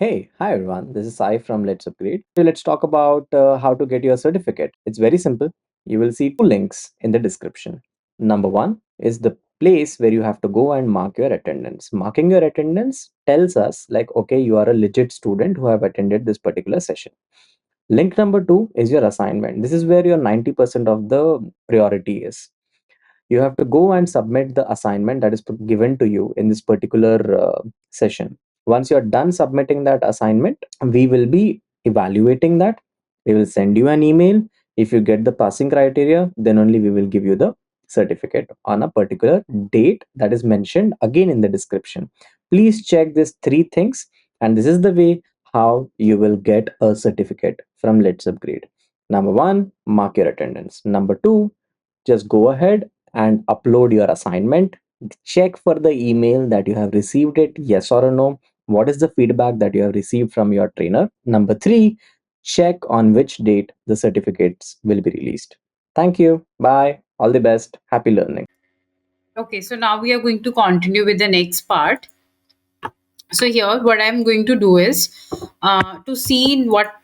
Hi everyone. This is Sai from Let's Upgrade. So let's talk about how to get your certificate. It's very simple. You will see two links in the description. Number one is the place where you have to go and mark your attendance. Marking your attendance tells us like, okay, you are a legit student who have attended this particular session. Link number two is your assignment. This is where your 90% of the priority is. You have to go and submit the assignment that is given to you in this particular session. Once you're done submitting that assignment, we will be evaluating that. We will send you an email. If you get the passing criteria, then only we will give you the certificate on a particular date that is mentioned again in the description. Please check these three things, and this is the way how you will get a certificate from Let's Upgrade. Number one, mark your attendance. Number two, just go ahead and upload your assignment. Check for the email that you have received it, yes or no. What is the feedback that you have received from your trainer? Number three, check on which date the certificates will be released. Thank you. Bye. All the best. Happy learning. Okay, so now we are going to continue with the next part. So here, what I'm going to do is to see what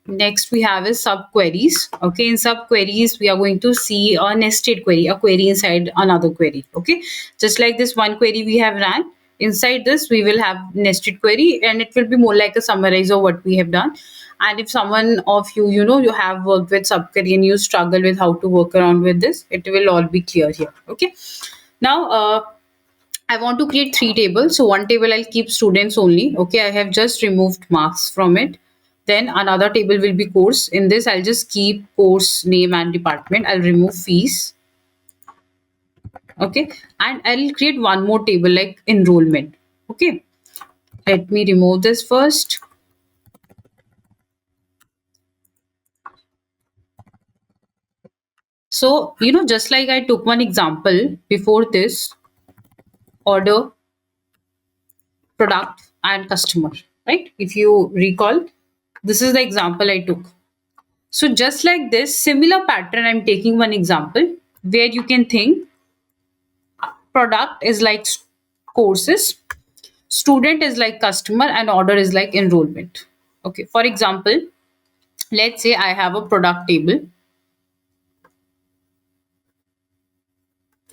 next we have is subqueries. Okay, in subqueries, we are going to see a nested query, a query inside another query. Okay, just like this one query we have ran. Inside this, we will have nested query, and it will be more like a summarize of what we have done. And if someone of you, you have worked with subquery and you struggle with how to work around with this, it will all be clear here. Okay, now I want to create three tables. So one table I'll keep students only. Okay, I have just removed marks from it. Then another table will be course. In this, I'll just keep course name and department. I'll remove fees. Okay, and I'll create one more table like enrollment. Okay, let me remove this first. So, just like I took one example before this, order, product, and customer, right? If you recall, this is the example I took. So just like this, similar pattern, I'm taking one example where you can think product is like courses, student is like customer, and order is like enrollment. Okay, for example, let's say I have a product table.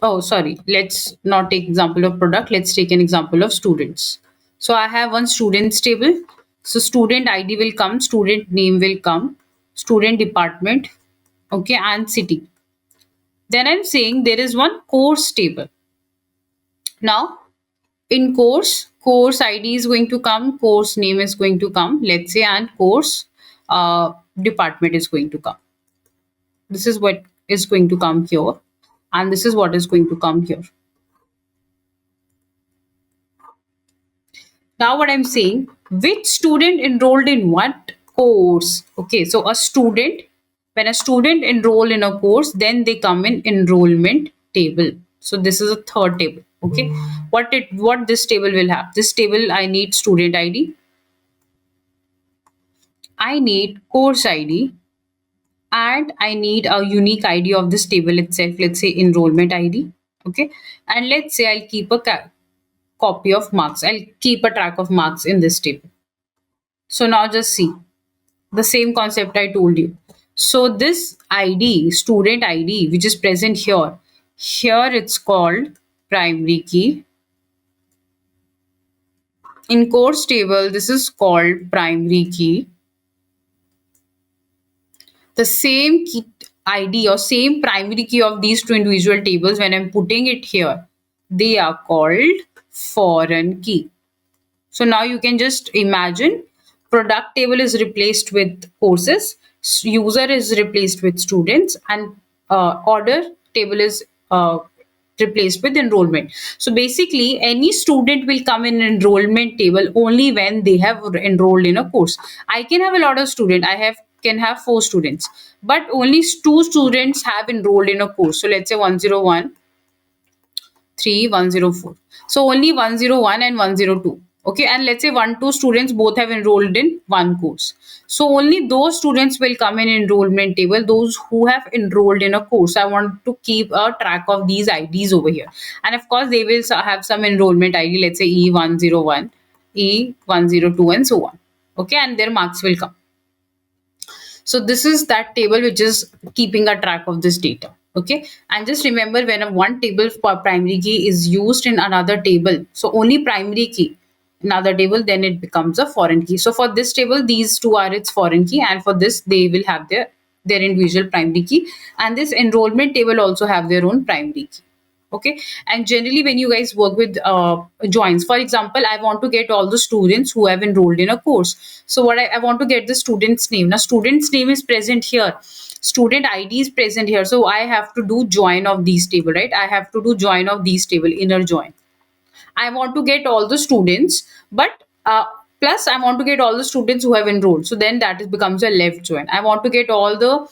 Oh, sorry, let's not take example of product. Let's take an example of students. So I have one students table. So student ID will come, student name will come, student department, okay, and city. Then I'm saying there is one course table. Now, in course ID is going to come, course name is going to come, let's say, and course department is going to come. This is what is going to come here, and this is what is going to come here. Now, what I'm saying, which student enrolled in what course? Okay, so when a student enroll in a course, then they come in enrollment table. So this is a third table. Okay, what this table will have? This table I need student ID, I need course ID, and I need a unique ID of this table itself. Let's say enrollment ID. Okay, and let's say I'll keep a copy of marks. I'll keep a track of marks in this table. So now just see the same concept I told you. So this ID, student ID, which is present here it's called primary key. In course table, this is called primary key. The same key ID or same primary key of these two individual tables, when I'm putting it here, they are called foreign key. So now you can just imagine product table is replaced with courses, user is replaced with students, and order table is replaced with enrollment. So basically, any student will come in enrollment table only when they have enrolled in a course. I can have a lot of students. I have can have 4 students, but only 2 students have enrolled in a course. So let's say 101 3 104. So only 101 and 102. Okay, and let's say 1 2 students both have enrolled in one course. So only those students will come in enrollment table, those who have enrolled in a course. I want to keep a track of these IDs over here. And of course, they will have some enrollment ID, let's say E101, E102, and so on. Okay, and their marks will come. So this is that table which is keeping a track of this data. Okay, and just remember, when a one table for primary key is used in another table, so only primary key in another table, then it becomes a foreign key. So for this table, these two are its foreign key, and for this they will have their individual primary key, and this enrollment table also have their own primary key. Okay, and generally when you guys work with joins, for example, I want to get all the students who have enrolled in a course. So what I want to get the student's name. Now student's name is present here, student id is present here, so I have to do join of these table, right? I have to do join of these table, inner join. I want to get all the students, but plus I want to get all the students who have enrolled, so then that is becomes a left join. I want to get all the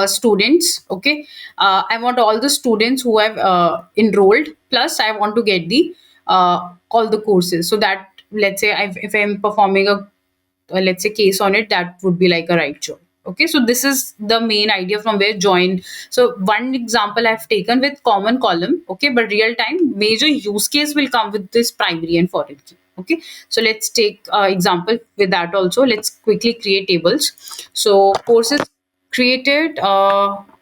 students. Okay, I want all the students who have enrolled, plus I want to get the all the courses, so that let's say if I'm performing a let's say case on it, that would be like a right join. Okay, so this is the main idea from where join. So one example I've taken with common column, okay, but real time major use case will come with this primary and foreign key. Okay, so let's take example with that also. Let's quickly create tables. So courses created,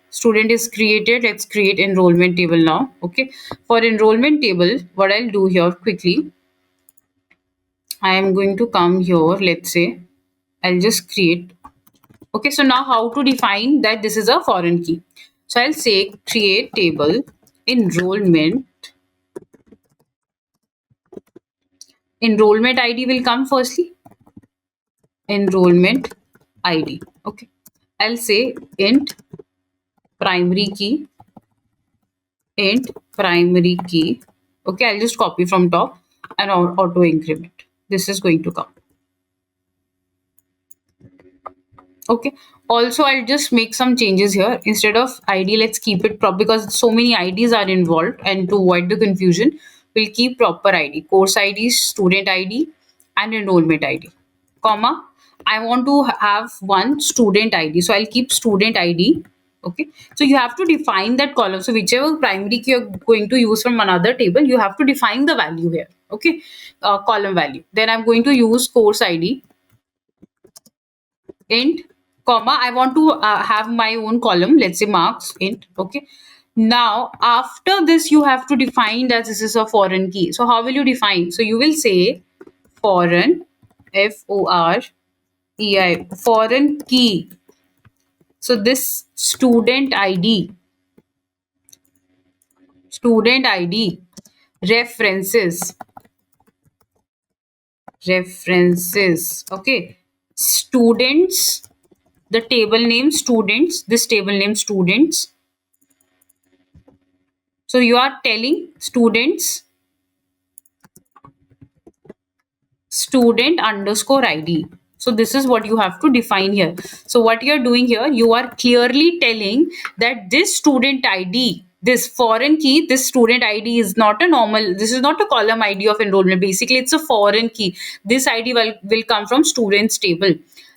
student is created. Let's create enrollment table now. Okay, for enrollment table, what I'll do here quickly, I am going to come here. Let's say I'll just create. Okay, so now how to define that this is a foreign key? So I'll say create table enrollment. Enrollment ID will come firstly. Enrollment ID. Okay, I'll say int primary key. Int primary key. Okay, I'll just copy from top and auto increment. This is going to come. Okay, also I'll just make some changes here. Instead of id, let's keep it prop, because so many ids are involved, and to avoid the confusion, we'll keep proper id, course id, student id, and enrollment id, comma. I want to have one student id, so I'll keep student id. Okay, so you have to define that column. So whichever primary key you're going to use from another table, you have to define the value here. Okay, column value. Then I'm going to use course id, int, comma, I want to have my own column, let's say marks int. Okay, now after this you have to define that this is a foreign key. So how will you define? So you will say foreign, FOREI, foreign key. So this student id references, okay, students, the table name students, this table name students. So you are telling students, student underscore id. So this is what you have to define here. So what you're doing here, you are clearly telling that this student id, this foreign key, this student id is not a normal, this is not a column id of enrollment. Basically it's a foreign key. This id will come from students table.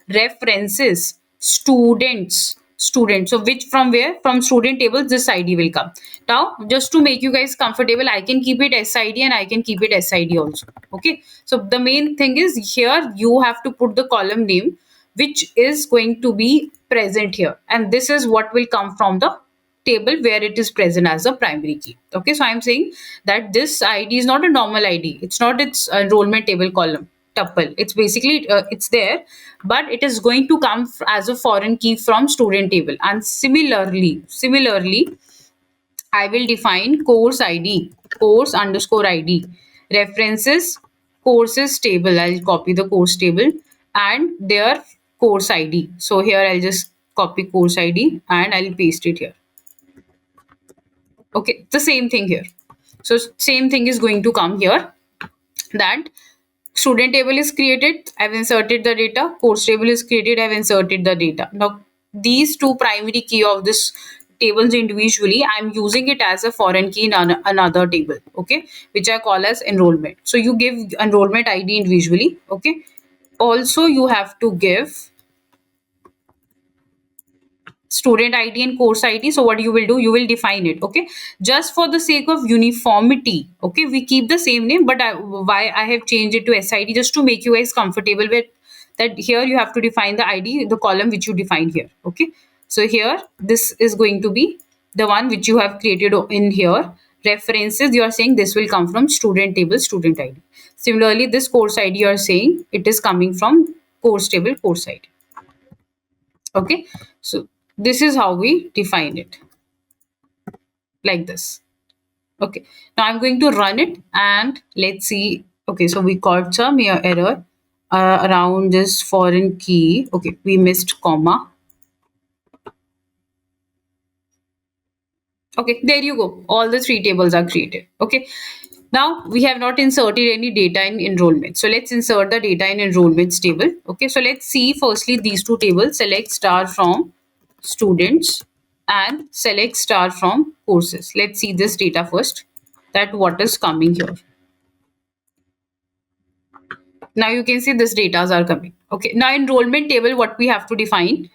References, students, so which, from where, from student tables this id will come. Now just to make you guys comfortable, I can keep it sid and I can keep it sid also. Okay, so the main thing is here you have to put the column name which is going to be present here, and this is what will come from the table where it is present as a primary key. Okay, so I'm saying that this id is not a normal id, it's not its enrollment table column tuple. It's basically it's there, but it is going to come as a foreign key from student table. And similarly I will define course id, course underscore id, references, courses table. I'll copy the course table and their course id. So here I'll just copy course id and I'll paste it here. Okay, the same thing here. So same thing is going to come here, that student table is created, I've inserted the data, course table is created, I've inserted the data. Now these two primary key of this tables individually, I'm using it as a foreign key in another table, okay, which I call as enrollment. So you give enrollment id individually. Okay, also you have to give student id and course id. So what you will do, you will define it. Okay, just for the sake of uniformity, okay, we keep the same name, but why I have changed it to sid, just to make you guys comfortable with that here you have to define the ID, the column which you define here. Okay, so here this is going to be the one which you have created in here. References, you are saying this will come from student table, student ID. Similarly, this course ID, you are saying it is coming from course table, course ID. Okay, so this is how we define it, like this. Okay, now I'm going to run it and let's see. Okay, so we got some here error around this foreign key. Okay, we missed comma. Okay, there you go. All the three tables are created. Okay, now we have not inserted any data in enrollment. So let's insert the data in enrollments table. Okay, so let's see firstly these two tables. Select star from students and select star from courses. Let's see this data first, that what is coming here. Now you can see this data are coming. Okay, now enrollment table, what we have to define,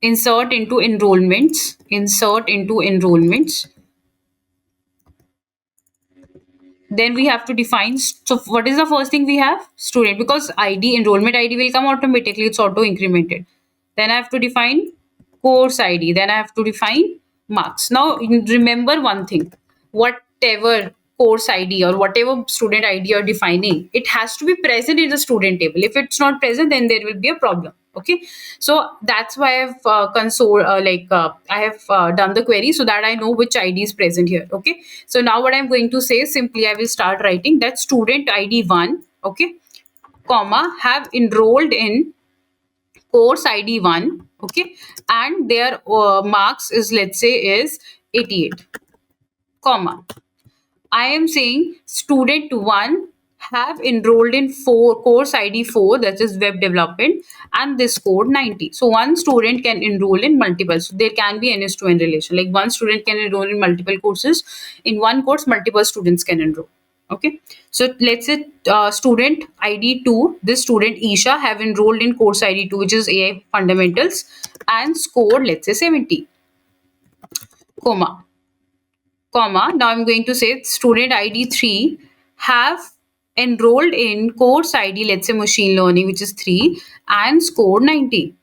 insert into enrollments, insert into enrollments. Then we have to define, so what is the first thing we have? Student, because ID, enrollment ID will come automatically, it's auto incremented. Then I have to define course ID, then I have to define marks. Now remember one thing, whatever course ID or whatever student ID you're defining, it has to be present in the student table. If it's not present, then there will be a problem. Okay, so that's why I've I have done the query so that I know which ID is present here. Okay, so now what I'm going to say is simply I will start writing that student ID 1, okay, comma, have enrolled in course ID 1, okay, and their marks is, let's say, is 88, comma, I am saying student 1 have enrolled in course ID 4, that is web development, and this code 90. So one student can enroll in multiple. So there can be n is to n relation. Like one student can enroll in multiple courses. In one course, multiple students can enroll. Okay. So let's say student ID 2, this student Isha have enrolled in course ID 2, which is AI fundamentals, and scored, let's say, 70, comma, comma. Now I'm going to say student ID 3 have enrolled in course ID, let's say machine learning, which is 3, and scored 90.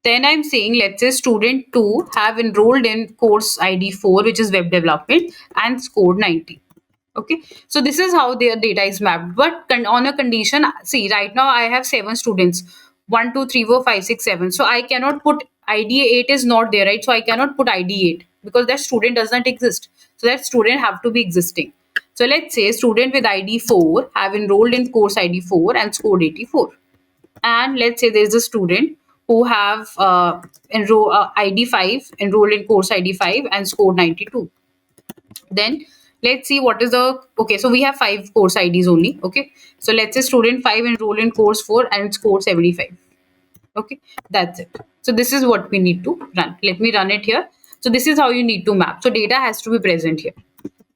Then I'm saying, let's say student 2 have enrolled in course ID 4, which is web development, and scored 90. Okay, so this is how their data is mapped. But on a condition, see, right now I have 7 students, 1 2 3 4 5 6 7. So I cannot put ID 8 is not there, right? So I cannot put ID 8 because that student does not exist. So that student have to be existing. So let's say student with ID 4 have enrolled in course ID 4 and scored 84. And let's say there's a student who have ID 5, enrolled in course ID 5 and scored 92. Then let's see what is the, okay, so we have 5 course IDs only. Okay, so let's say student 5 enroll in course 4 and score 75. Okay, that's it. So this is what we need to run. Let me run it here. So this is how you need to map. So data has to be present here.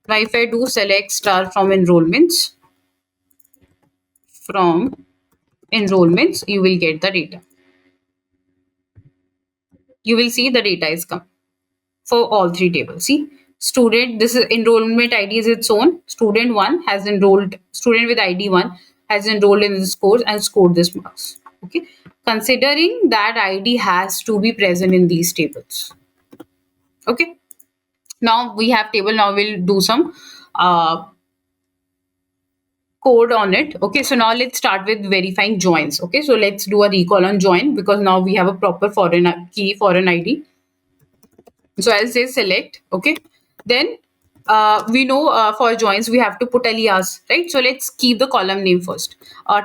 Now if I do select star from enrollments, you will get the data. You will see the data is come for all 3 tables. See, student, this is enrollment ID is its own. Student 1 has enrolled, student with ID 1 has enrolled in this course and scored this marks. Okay, considering that ID has to be present in these tables. Okay, now we have table. Now we'll do some code on it. Okay, so now let's start with verifying joins. Okay, so let's do a recall on join because now we have a proper foreign key, foreign ID. So I'll say select. Okay, then we know for joins we have to put alias, right? So let's keep the column name first,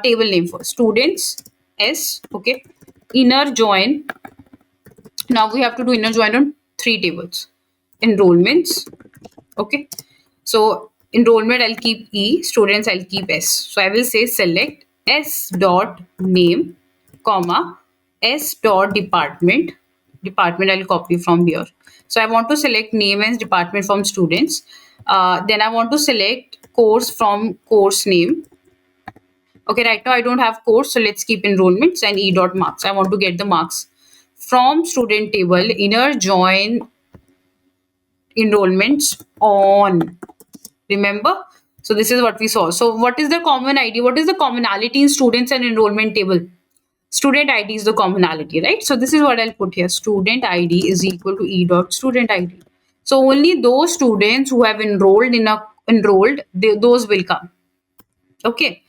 table name first, students s. Okay, inner join. Now we have to do inner join on 3 tables, enrollments. Okay, so enrollment I'll keep E, students I'll keep S. So I will say select S dot name, comma, S dot department. Department I'll copy from here. So I want to select name and department from students. Then I want to select course from course name. Okay, right now I don't have course, so let's keep enrollments and E dot marks. I want to get the marks from student table, inner join enrollments on. Remember, So this is what we saw. So what is the common ID? What is the commonality in students and enrollment table? Student ID is the commonality, right? So this is what I'll put here. Student ID is equal to E dot student ID. So only those students who have enrolled, those will come. Okay.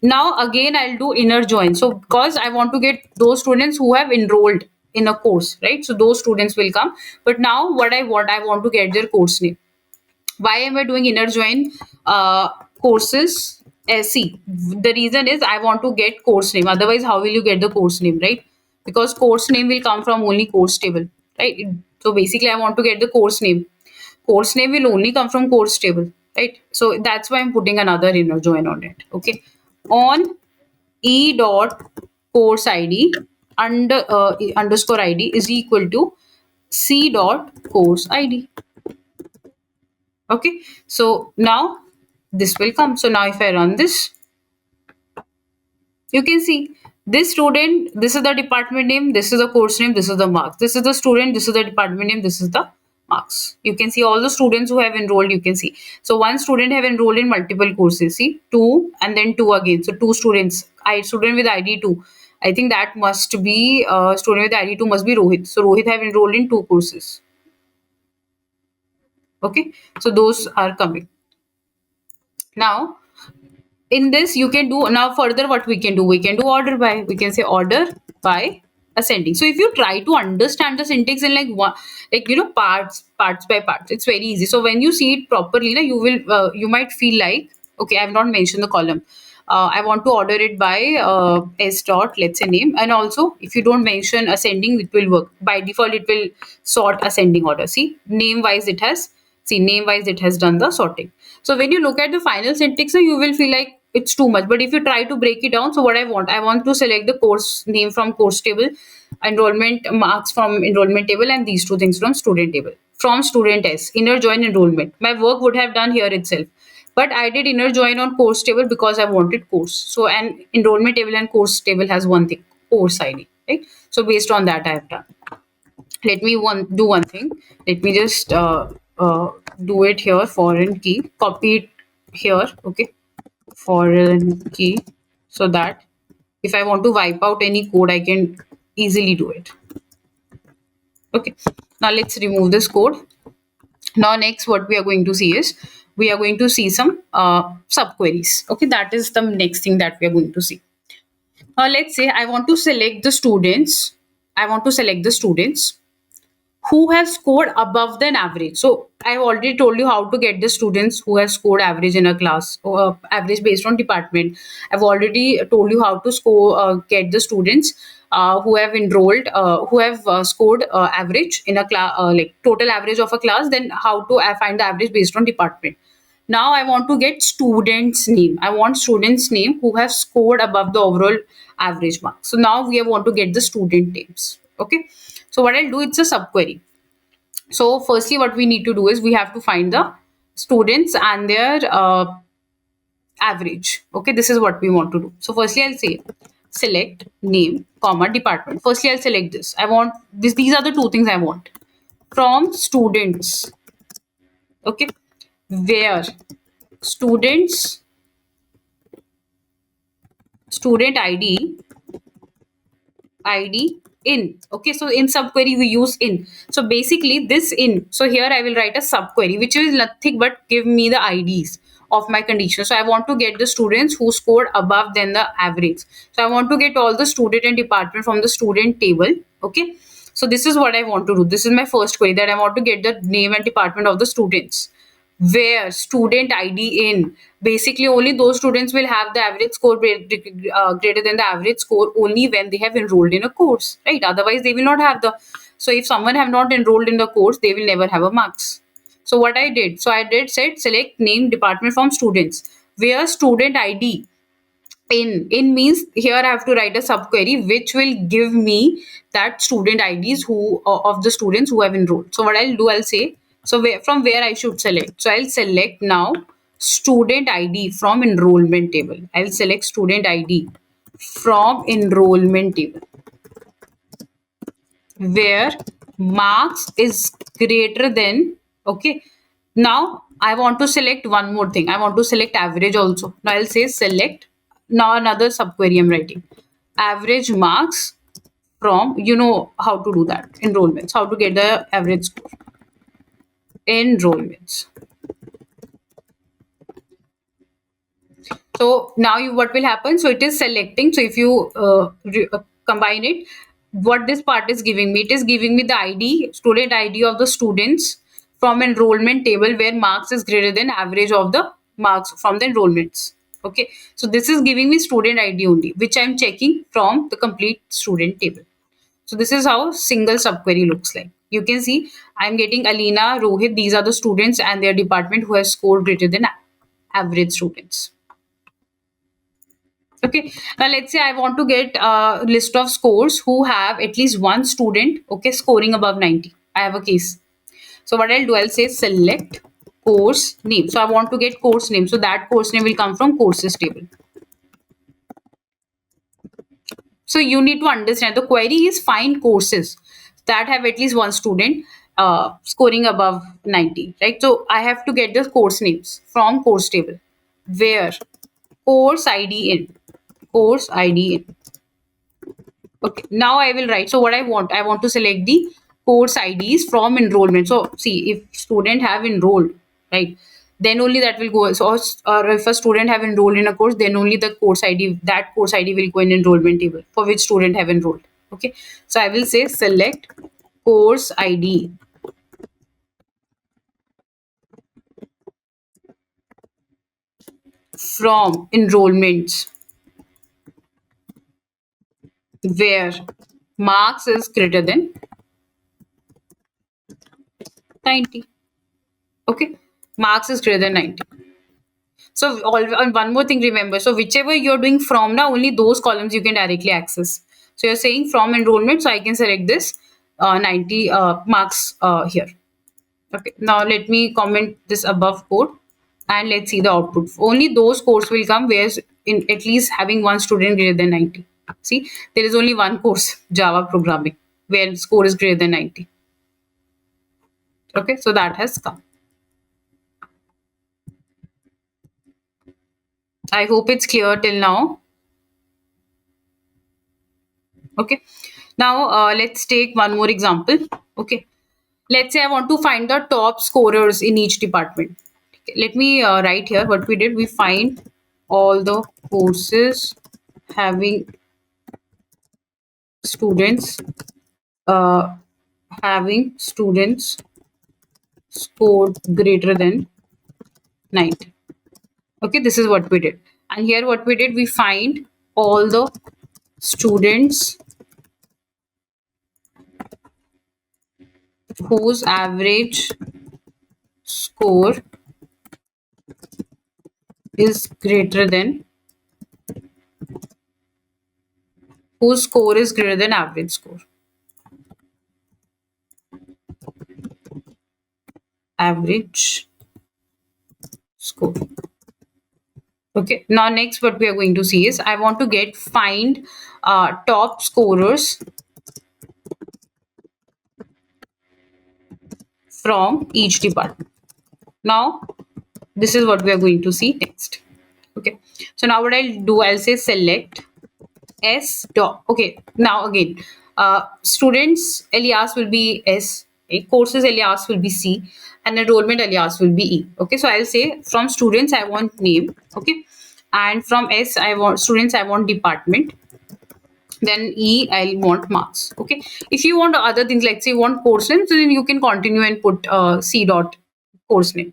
Now again I'll do inner join. So because I want to get those students who have enrolled in a course, right? So those students will come. But now what I want to get their course name. Why am I doing inner join courses? See, the reason is I want to get course name. Otherwise, how will you get the course name, right? Because course name will come from only course table, right? So basically, I want to get the course name. Course name will only come from course table, right? So that's why I'm putting another inner join on it. Okay, on e dot course id underscore id is equal to c dot course id. Okay, so now this will come. So now if I run this, you can see this student, this is the department name, this is the course name, this is the marks. This is the student, this is the department name, this is the marks. You can see all the students who have enrolled, you can see. So one student have enrolled in multiple courses, see, two and then two again. So two students, student with ID 2. I think that must be student with ID 2 must be Rohit. So Rohit have enrolled in two courses. Okay, so those are coming. Now in this you can do now further what we can do order by, we can say order by ascending. So if you try to understand the syntax in like one, like parts by parts, it's very easy. So when you see it properly you will you might feel like, okay, I have not mentioned the column. I want to order it by s dot, let's say name, and also if you don't mention ascending it will work by default, it will sort ascending order. See, name wise it has, see, name wise it has done the sorting. So when you look at the final syntax you will feel like it's too much, but if you try to break it down, so what I want to select the course name from course table, enrollment marks from enrollment table, and these two things from student table. From student s inner join enrollment, my work would have done here itself, but I did inner join on course table because I wanted course. So an enrollment table and course table has one thing, course id, right? So based on that I have done. Let me do one thing. Let me just do it here, foreign key, copy it here. Okay, foreign key, so that if I want to wipe out any code I can easily do it. Okay, now let's remove this code. Now next what we are going to see is we are going to see some subqueries. Okay, that is the next thing that we are going to see. Let's say I want to select the students. I want to select the students who have scored above than average. So I've already told you how to get the students who have scored average in a class, or average based on department. I've already told you how to get the students who have enrolled, who have scored average in a class, like total average of a class. Then how to find the average based on department. Now I want to get students name. I want students name who have scored above the overall average mark. So now we want to get the student names. Okay, so what I'll do, it's a subquery. So firstly what we need to do is we have to find the students and their average. Okay, this is what we want to do. So firstly I'll say select name comma department. Firstly I'll select this. I want this, these are the two things I want from students. Okay, where students, student id in. Okay, so in subquery we use in. So basically this in, so here I will write a subquery which is nothing but give me the IDs of my condition. So I want to get the students who scored above than the average. So I want to get all the student and department from the student table. Okay, so this is what I want to do. This is my first query, that I want to get the name and department of the students. Where student id in, basically only those students will have the average score greater than the average score only when they have enrolled in a course, right? Otherwise they will not have the, so if someone have not enrolled in the course they will never have a marks. So what I did, so I did said select name department from students where student id in means here I have to write a subquery which will give me that student IDs who of the students who have enrolled. So what I'll do, I'll say, so where, from where I should select. So I'll select now student ID from enrollment table. I'll select student ID from enrollment table where marks is greater than, okay, now I want to select one more thing. I want to select average also. Now I'll say select. Now another subquery I'm writing. Average marks from, you know how to do that. Enrollments. How to get the average score. Enrollments. So now you, what will happen? So it is selecting. So if you combine it, what this part is giving me, it is giving me the ID, student ID of the students from enrollment table where marks is greater than average of the marks from the enrollments. Okay, so this is giving me student ID only, which I'm checking from the complete student table. So this is how single subquery looks like. You can see I'm getting Alina, Rohit. These are the students and their department who has scored greater than average students. Okay, now let's say I want to get a list of scores who have at least one student, okay, scoring above 90. I have a case. So what I'll do, I'll say select course name. So I want to get course name. So that course name will come from courses table. So you need to understand the query is find courses that have at least one student scoring above 90, right? So I have to get the course names from course table where course ID in, course ID in. Okay, now I will write. So what I want to select the course IDs from enrollment. So see, if student have enrolled, right, then only that will go. So or if a student have enrolled in a course, then only the course ID, that course ID will go in enrollment table for which student have enrolled. Okay, so I will say select course ID from enrollments where marks is greater than 90. Okay, marks is greater than 90. So and one more thing, remember. So whichever you're doing from now, only those columns you can directly access. So you're saying from enrollment, so I can select this 90 marks here. Okay. Now let me comment this above code, and let's see the output. Only those courses will come where in at least having one student greater than 90. See, there is only one course Java programming where score is greater than 90. Okay, so that has come. I hope it's clear till now. Okay. Now let's take one more example. Okay. Let's say I want to find the top scorers in each department. Okay, let me write here what we did. We find all the courses having students uh, having students scored greater than 90. Okay, this is what we did. And here what we did, we find all the students whose average score is greater than, whose score is greater than average score. Average score. Okay. Now next what we are going to see is I want to get find top scorers from each department. Now this is what we are going to see next. Okay. So now what I'll do, I'll say select S dot. Okay. Now again, students alias will be S. Okay, courses alias will be C, and enrollment alias will be E. Okay. So I'll say from students I want name. Okay. And from S I want students, I want department. Then E I want marks. Okay. If you want other things like say you want course name, so then you can continue and put C dot course name.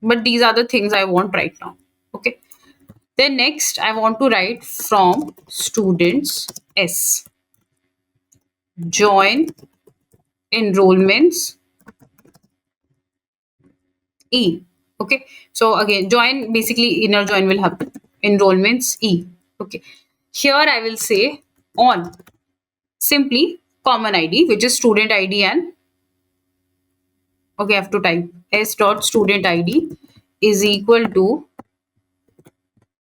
But these are the things I want right now. Okay. Then next, I want to write from students S. Join enrollments E. Okay. So again, join basically inner join will happen. Enrollments E. Okay. Here I will say on simply common ID, which is student ID and okay, I have to type S dot student ID is equal to,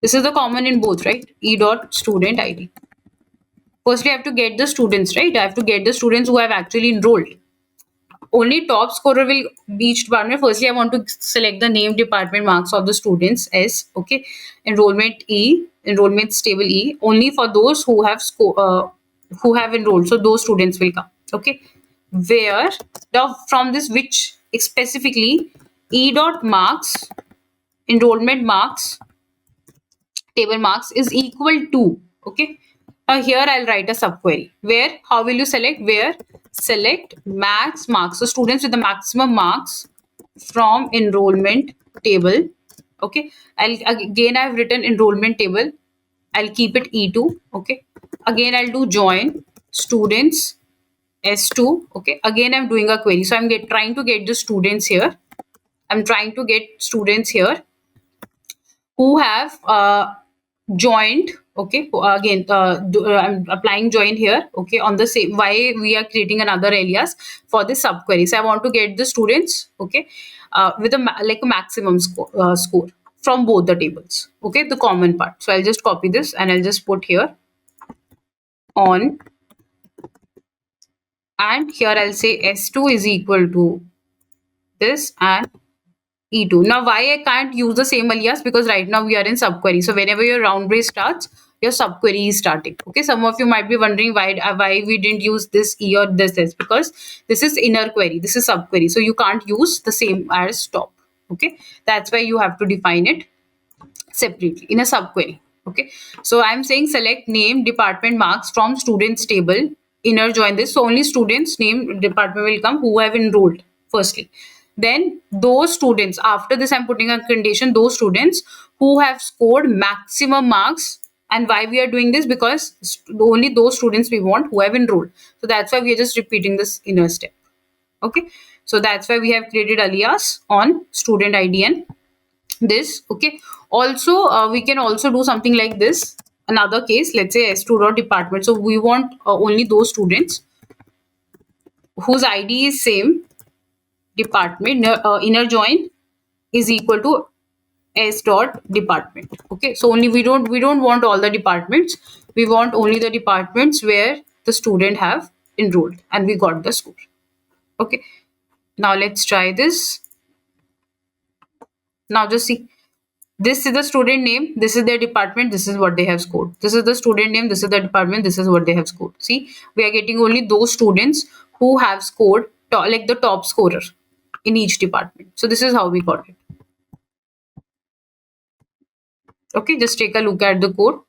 this is the common in both, right? E dot student ID. Firstly, I have to get the students, right? I have to get the students who have actually enrolled. only top scorer will be each department. Firstly, I want to select the name, department, marks of the students S. Okay, enrollment E, enrollment table E. Only for those who have enrolled. So those students will come. Okay, where the from this which specifically E dot marks, enrollment marks, table marks is equal to. Okay, now here I'll write a subquery where how will you select, where select max marks, so students with the maximum marks from enrollment table. Okay, I'll again, I've written enrollment table, I'll keep it E2. Okay, again I'll do join students S2. Okay, again I'm doing a query, so I'm trying to get the students here, I'm trying to get students here who have joined. Okay, again I'm applying join here. Okay, on the same, why we are creating another alias for this subquery, so I want to get the students. Okay, with a like a maximum score from both the tables. Okay, the common part, so I'll just copy this and I'll just put here on, and here I'll say S2 is equal to this and E2. Now, why I can't use the same alias? Because right now we are in subquery. So whenever your round brace starts, your subquery is starting. Okay. Some of you might be wondering why we didn't use this E or this S, because this is inner query. This is subquery. So you can't use the same as top. Okay. That's why you have to define it separately in a subquery. Okay, so I'm saying select name, department, marks from students table, inner join this, so only students name, department will come who have enrolled firstly. Then those students, after this I'm putting a condition, those students who have scored maximum marks. And why we are doing this? Because only those students we want who have enrolled, so that's why we are just repeating this inner step. Okay, so that's why we have created alias on student ID and this. Okay, also we can also do something like this, another case, let's say S2 dot department, so we want only those students whose ID is same department, inner join is equal to S dot department. Okay, so only we don't want all the departments, we want only the departments where the student have enrolled and we got the score. Okay, now let's try this. Now just see, this is the student name, this is their department, this is what they have scored. This is the student name, this is the department, this is what they have scored. See, we are getting only those students who have scored like the top scorer in each department. So this is how we got it. Okay, just take a look at the code.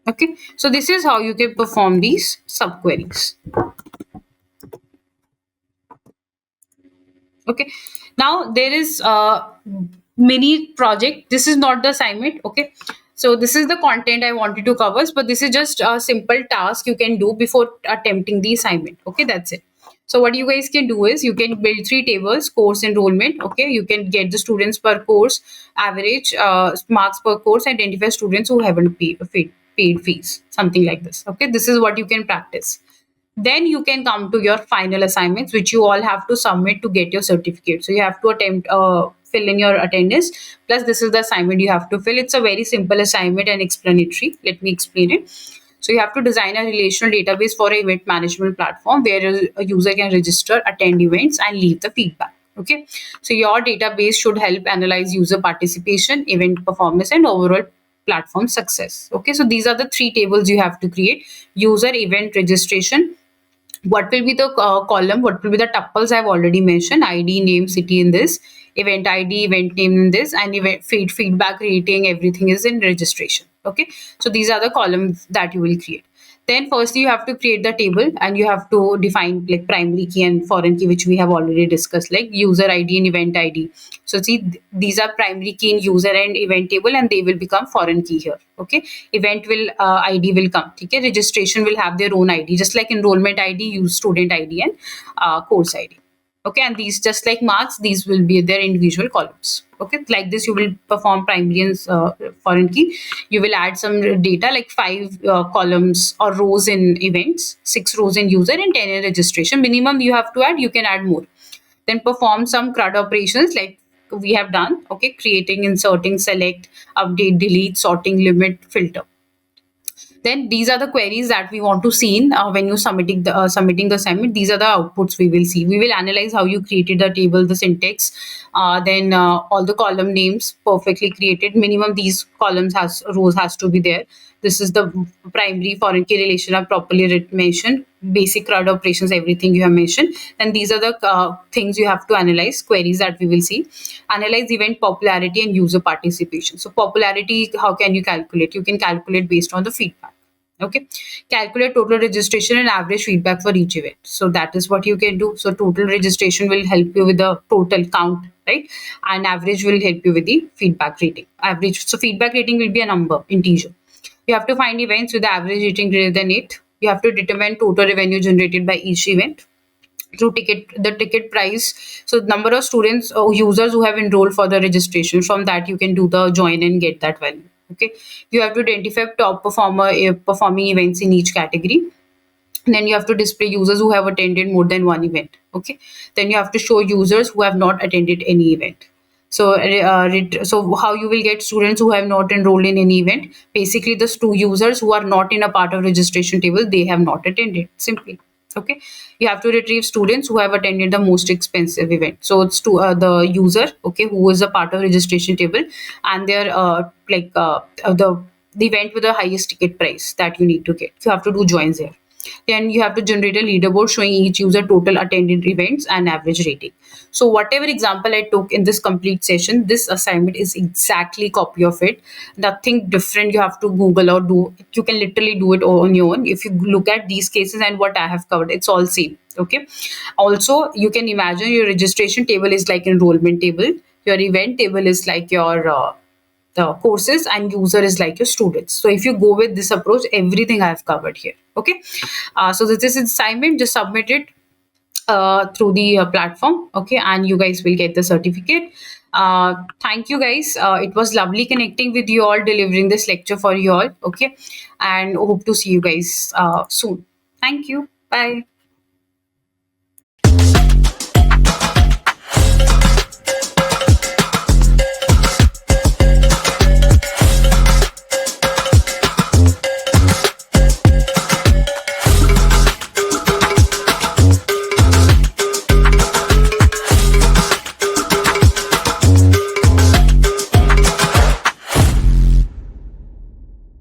Okay, so this is how you can perform these subqueries. Okay, now there is a mini project, this is not the assignment. Okay, so this is the content I wanted to cover, but this is just a simple task you can do before attempting the assignment. Okay, that's it. So what you guys can do is you can build three tables: course, enrollment. Okay, you can get the students per course, average marks per course, identify students who haven't paid fees, something like this. Okay, this is what you can practice. Then you can come to your final assignments, which you all have to submit to get your certificate. So you have to attempt fill in your attendance, plus this is the assignment you have to fill. It's a very simple assignment and explanatory. Let me explain it. So you have to design a relational database for an event management platform where a user can register, attend events and leave the feedback. Okay, so your database should help analyze user participation, event performance and overall platform success. Okay, so these are the three tables you have to create: user, event, registration. What will be the column, what will be the tuples I've already mentioned: ID, name, city in this, event ID, event name in this, and event feedback, rating, everything is in registration. Okay, so these are the columns that you will create. Then firstly you have to create the table and you have to define like primary key and foreign key, which we have already discussed, like user ID and event ID. So see, these are primary key in user and event table and they will become foreign key here. Okay, event will ID will come. Okay, registration will have their own ID, just like enrollment ID use student ID and course ID. Okay, and these, just like marks, these will be their individual columns. Okay, like this you will perform primary and foreign key. You will add some data like 5 columns or rows in events, 6 rows in user and 10 in registration. Minimum you have to add, you can add more. Then perform some CRUD operations like we have done, okay, creating, inserting, select, update, delete, sorting, limit, filter. Then these are the queries that we want to see in when you submitting the assignment. These are the outputs we will see. We will analyze how you created the table, the syntax, then all the column names perfectly created. Minimum these columns has rows has to be there. This is the primary foreign key relation are properly mentioned. Basic CRUD operations, everything you have mentioned. And these are the things you have to analyze, queries that we will see. Analyze event popularity and user participation. So popularity, how can you calculate? You can calculate based on the feedback. Okay, calculate total registration and average feedback for each event. So that is what you can do. So total registration will help you with the total count, right? And average will help you with the feedback rating. Average. So feedback rating will be a number, integer. You have to find events with the average rating greater than 8. You have to determine total revenue generated by each event through ticket price. So number of students or users who have enrolled for the registration, from that you can do the join and get that value. Okay, you have to identify top performing events in each category. And then you have to display users who have attended more than one event. Okay, then you have to show users who have not attended any event. So so how you will get students who have not enrolled in any event? Basically the two users who are not in a part of registration table, they have not attended, simply. Okay, you have to retrieve students who have attended the most expensive event. So it's to the user, okay, who is a part of registration table, and their the event with the highest ticket price that you need to get. You have to do joins here. Then you have to generate a leaderboard showing each user total attended events and average rating. So whatever example I took in this complete session, this assignment is exactly copy of it. Nothing different you have to Google or do. You can literally do it on your own. If you look at these cases and what I have covered, it's all same. Okay. Also, you can imagine your registration table is like enrollment table. Your event table is like your the courses, and user is like your students. So if you go with this approach, everything I have covered here. Okay, so this is assignment. Just submit it through the platform. Okay, and you guys will get the certificate. Thank you guys. It was lovely connecting with you all, delivering this lecture for you all. Okay, and hope to see you guys soon. Thank you. Bye.